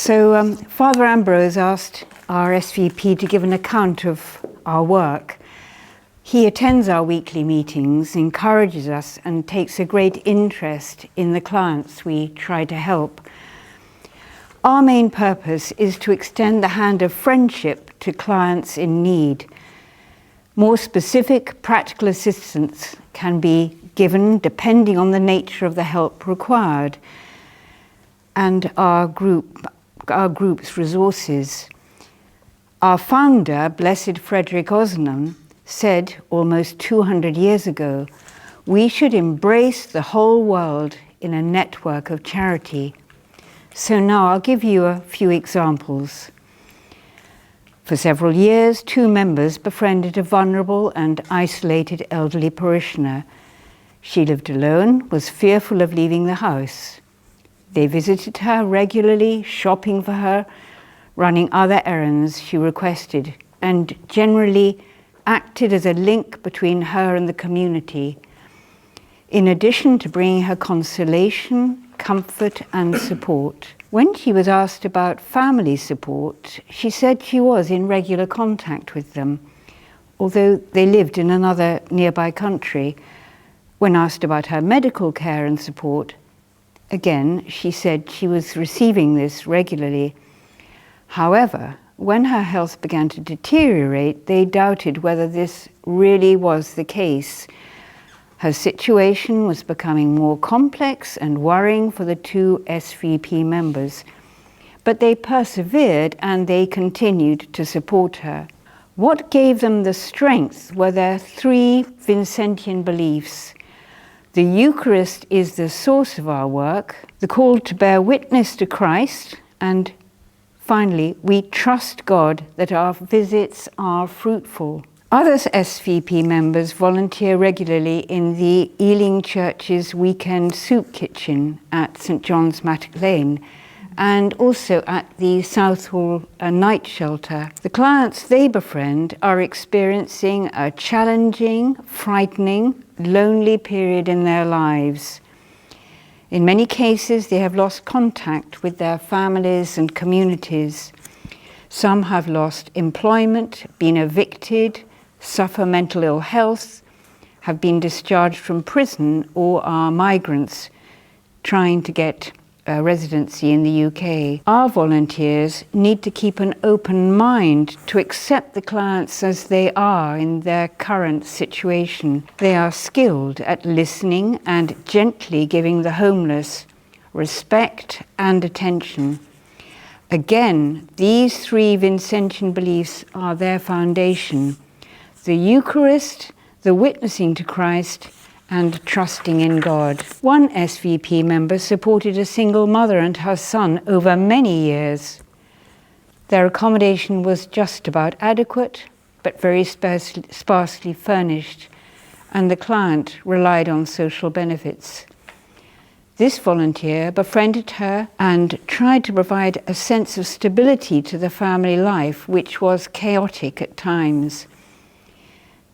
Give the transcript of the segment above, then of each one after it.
Father Ambrose asked our SVP to give an account of our work. He attends our weekly meetings, encourages us, and takes a great interest in the clients we try to help. Our main purpose is to extend the hand of friendship to clients in need. More specific practical assistance can be given depending on the nature of the help required and our group's resources. Our founder, Blessed Frederick Osnan, said almost 200 years ago, we should embrace the whole world in a network of charity. So now I'll give you a few examples. For several years, 2 members befriended a vulnerable and isolated elderly parishioner. She lived alone, was fearful of leaving the house. They visited her regularly, shopping for her, running other errands she requested, and generally acted as a link between her and the community. In addition to bringing her consolation, comfort, and support. When she was asked about family support, she said she was in regular contact with them, although they lived in another nearby country. When asked about her medical care and support, again, she said she was receiving this regularly. However, when her health began to deteriorate, they doubted whether this really was the case. Her situation was becoming more complex and worrying for the 2 SVP members, but they persevered and they continued to support her. What gave them the strength were their 3 Vincentian beliefs. The Eucharist is the source of our work, the call to bear witness to Christ, and finally, we trust God that our visits are fruitful. Other SVP members volunteer regularly in the Ealing Church's weekend soup kitchen at St John's Mattock Lane and also at the Southall night shelter. The clients they befriend are experiencing a challenging, frightening, lonely period in their lives. In many cases, they have lost contact with their families and communities. Some have lost employment, been evicted, suffer mental ill health, have been discharged from prison, or are migrants trying to get a residency in the UK. Our volunteers need to keep an open mind to accept the clients as they are in their current situation. They are skilled at listening and gently giving the homeless respect and attention. Again, these 3 Vincentian beliefs are their foundation: the Eucharist, the witnessing to Christ, and trusting in God. One SVP member supported a single mother and her son over many years. Their accommodation was just about adequate, but very sparsely furnished, and the client relied on social benefits. This volunteer befriended her and tried to provide a sense of stability to the family life, which was chaotic at times.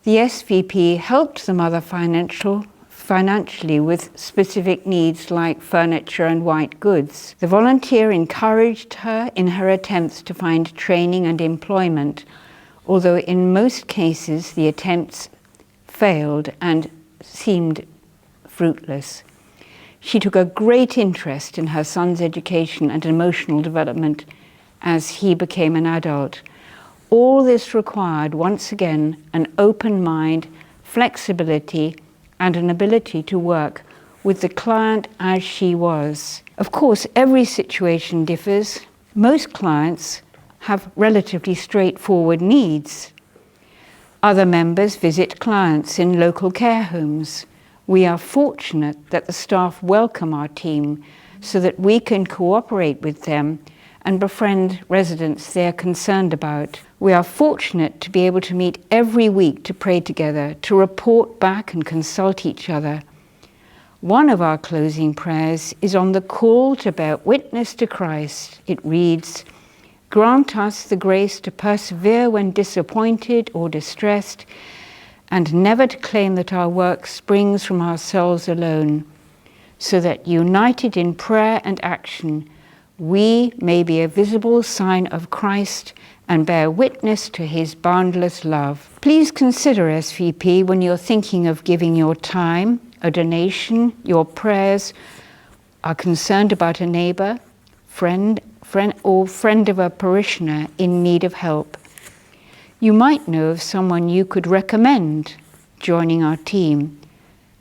The SVP helped the mother financially with specific needs like furniture and white goods. The volunteer encouraged her in her attempts to find training and employment, although in most cases the attempts failed and seemed fruitless. She took a great interest in her son's education and emotional development as he became an adult. All this required, once again, an open mind, flexibility, and an ability to work with the client as she was. Of course, every situation differs. Most clients have relatively straightforward needs. Other members visit clients in local care homes. We are fortunate that the staff welcome our team so that we can cooperate with them and befriend residents they are concerned about. We are fortunate to be able to meet every week to pray together, to report back and consult each other. One of our closing prayers is on the call to bear witness to Christ. It reads, "Grant us the grace to persevere when disappointed or distressed, and never to claim that our work springs from ourselves alone, so that united in prayer and action, we may be a visible sign of Christ and bear witness to his boundless love. Please consider SVP when you're thinking of giving your time, a donation, your prayers, are concerned about a neighbor, friend of a parishioner in need of help. You might know of someone you could recommend joining our team,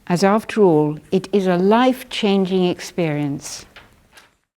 as after all, it is a life-changing experience.